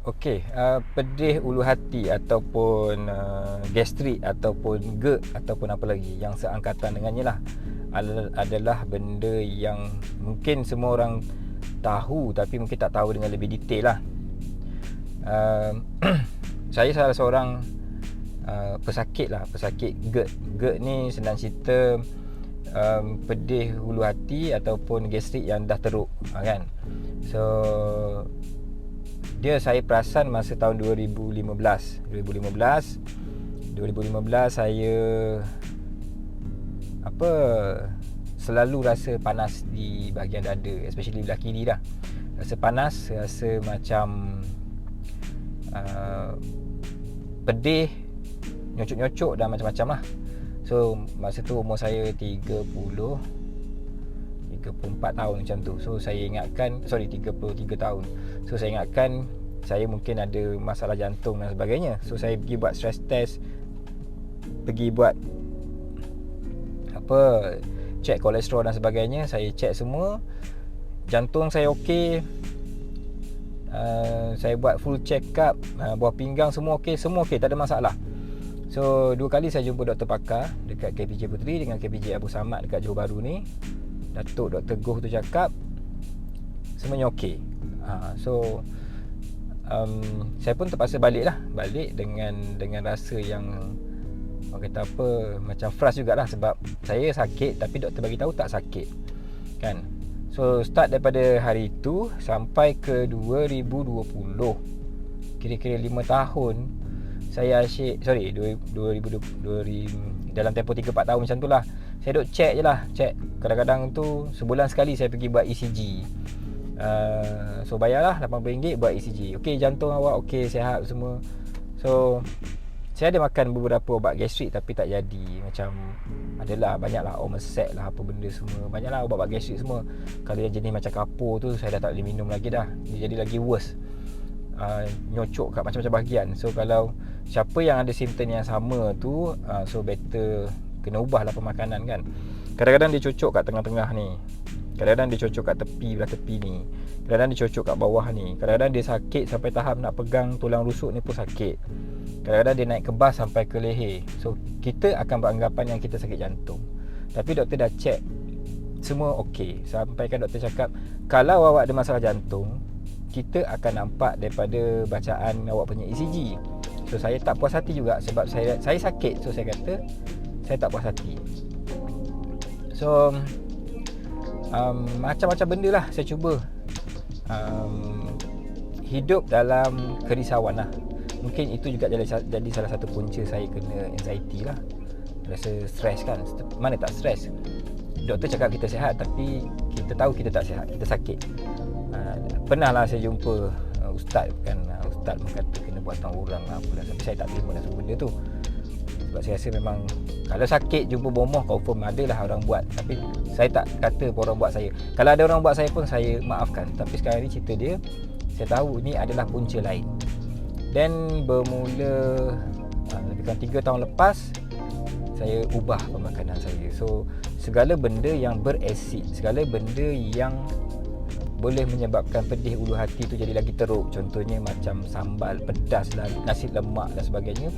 Okey, pedih ulu hati ataupun gastrik ataupun GERD ataupun apa lagi yang seangkatan dengannya lah, adalah benda yang mungkin semua orang tahu tapi mungkin tak tahu dengan lebih detail lah. Saya salah seorang pesakit GERD. GERD ni senang cerita pedih hulu hati ataupun gastrik yang dah teruk, kan. So saya perasan masa tahun 2015 saya selalu rasa panas di bahagian dada, especially belah kiri dah. Rasa panas, rasa macam pedih, nyocok-nyocok dan macam-macam lah. So masa tu umur saya 34 tahun macam tu. So saya ingatkan 33 tahun. So saya ingatkan saya mungkin ada masalah jantung dan sebagainya. So saya pergi buat stress test, pergi buat check kolesterol dan sebagainya. Saya check semua, jantung saya okey. Saya buat full check up, buah pinggang semua okey, tak ada masalah. So 2 kali saya jumpa doktor pakar dekat KPJ Puteri dengan KPJ Abu Samad dekat Johor Bahru ni. Datuk Dr. Goh tu cakap semuanya okey. Saya pun terpaksa balik dengan rasa yang orang kata macam frust jugalah, sebab saya sakit tapi doktor bagi tahu tak sakit, kan. So start daripada hari itu sampai ke 2020, kira-kira 5 tahun saya asyik, 2020 dalam tempoh 3-4 tahun macam tu lah, saya duk check je lah. Kadang-kadang tu sebulan sekali saya pergi buat ECG. So bayarlah RM80 buat ECG. Okey, jantung awak okey, sihat semua. So saya ada makan beberapa ubat gastrik tapi tak jadi. Macam adalah banyaklah Omerset lah, apa benda semua, banyaklah ubat-ubat gastrik semua. Kalau yang jenis macam kapur tu saya dah tak boleh minum lagi dah. Dia jadi lagi worse. Nyocok kat macam-macam bahagian. So kalau siapa yang ada simptom yang sama tu, so better kena ubahlah pemakanan, kan. Kadang-kadang dia cocok kat tengah-tengah ni, kadang-kadang dia cocok kat belah tepi ni, kadang-kadang dia cocok kat bawah ni, kadang-kadang dia sakit sampai tahap nak pegang tulang rusuk ni pun sakit, kadang-kadang dia naik ke bas sampai ke leher. So kita akan beranggapan yang kita sakit jantung, tapi doktor dah check semua okey. Sampai kan doktor cakap kalau awak ada masalah jantung, kita akan nampak daripada bacaan awak punya ECG. So saya tak puas hati juga sebab saya sakit. So saya kata saya tak puas hati. So macam-macam benda lah saya cuba hidup dalam kerisauan lah. Mungkin itu juga jadi salah satu punca saya kena anxiety lah. Rasa stres, kan. Mana tak stres. Doktor cakap kita sihat tapi kita tahu kita tak sihat, kita sakit. Pernah lah saya jumpa ustaz, kan. Ustaz kata kena buat orang lah apalah, tapi saya tak terima lah semua benda tu. Sebab saya rasa memang kalau sakit jumpa bomoh, confirm adalah orang buat. Tapi saya tak kata orang buat saya. Kalau ada orang buat saya pun saya maafkan. Tapi sekarang ni cerita dia, saya tahu ni adalah punca lain. Dan bermula lebih kurang 3 tahun lepas, saya ubah pemakanan saya. So segala benda yang berasid, segala benda yang boleh menyebabkan pedih ulu hati tu jadi lagi teruk, contohnya macam sambal pedas dan nasi lemak dan sebagainya,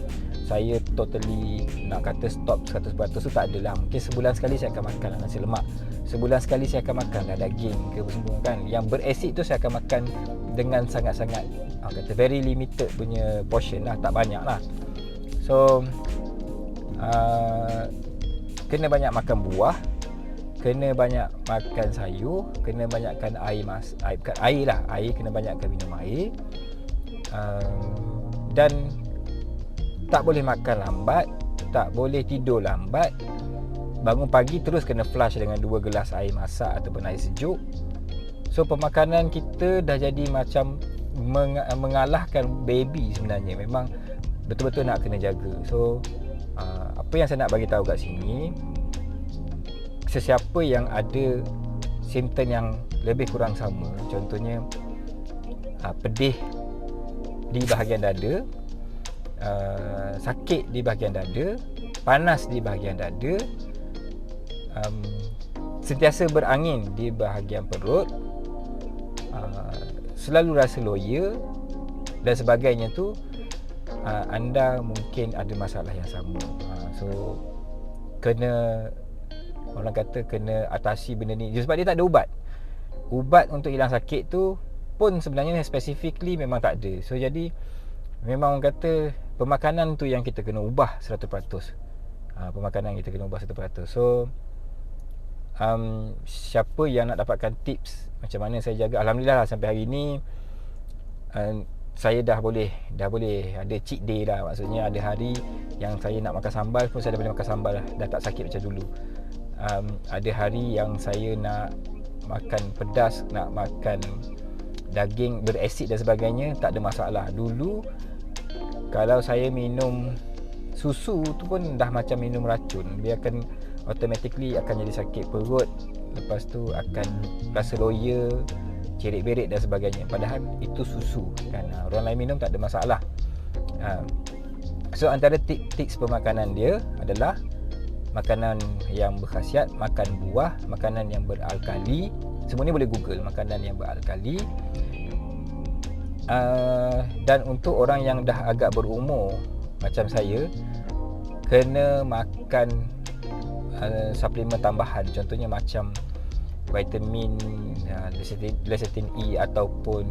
saya totally nak kata stop 100% tu tak adalah. Mungkin sebulan sekali saya akan makan nasi lemak, sebulan sekali saya akan makan daging ke semua, kan. Yang berasid tu saya akan makan dengan sangat-sangat kata very limited punya portion lah, tak banyak lah. So kena banyak makan buah, kena banyak makan sayur, kena banyakkan air, kena banyakkan minum air, dan tak boleh makan lambat, tak boleh tidur lambat. Bangun pagi terus kena flush dengan 2 gelas air masak ataupun air sejuk. So pemakanan kita dah jadi macam mengalahkan baby sebenarnya. Memang betul-betul nak kena jaga. So apa yang saya nak bagi tahu kat sini, sesiapa yang ada simptom yang lebih kurang sama, contohnya pedih di bahagian dada, sakit di bahagian dada, panas di bahagian dada, sentiasa berangin di bahagian perut, selalu rasa loya, dan sebagainya tu, anda mungkin ada masalah yang sama. So kena, orang kata kena atasi benda ni sebab dia tak ada ubat untuk hilang sakit tu pun sebenarnya specifically memang tak ada. So jadi memang orang kata pemakanan tu yang kita kena ubah 100%. Pemakanan kita kena ubah 100%. So siapa yang nak dapatkan tips macam mana saya jaga, alhamdulillah sampai hari ni saya dah boleh ada cheat day lah. Maksudnya ada hari yang saya nak makan sambal pun saya dah boleh makan sambal lah, dah tak sakit macam dulu. Ada hari yang saya nak makan pedas, nak makan daging berasid dan sebagainya, tak ada masalah. Dulu kalau saya minum susu tu pun dah macam minum racun, dia akan automatically akan jadi sakit perut, lepas tu akan rasa loya, cerit-berit dan sebagainya. Padahal itu susu kan, orang lain minum tak ada masalah. So antara tips pemakanan dia adalah makanan yang berkhasiat, makan buah, makanan yang beralkali. Semua ni boleh google, makanan yang beralkali. Dan untuk orang yang dah agak berumur macam saya, kena makan suplemen tambahan. Contohnya macam vitamin lecithin E, ataupun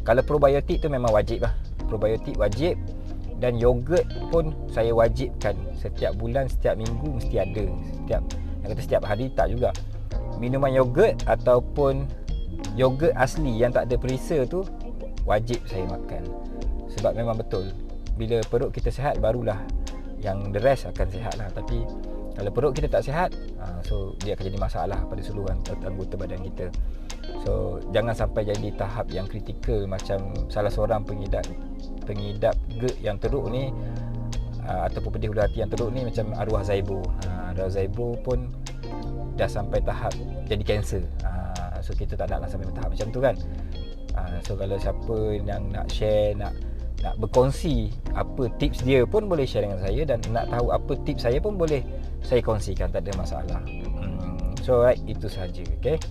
kalau probiotik tu memang wajib lah. Probiotik wajib, dan yogurt pun saya wajibkan setiap bulan, setiap minggu mesti ada. Setiap hari tak juga. Minuman yogurt ataupun yogurt asli yang tak ada perisa tu wajib saya makan. Sebab memang betul, bila perut kita sihat barulah yang the rest akan sihat lah. Tapi kalau perut kita tak sihat, so dia akan jadi masalah pada seluruh anggota badan kita. So jangan sampai jadi tahap yang kritikal macam salah seorang pengidap GERD yang teruk ni, ataupun pedih hulu hati yang teruk ni, macam arwah Zaibo. Arwah Zaibo pun dah sampai tahap jadi kanser. So kita tak naklah sampai tahap macam tu kan. So kalau siapa yang nak share, nak berkongsi apa tips dia pun boleh share dengan saya, dan nak tahu apa tips saya pun boleh saya kongsikan, tak ada masalah. So right, itu sahaja. Okay.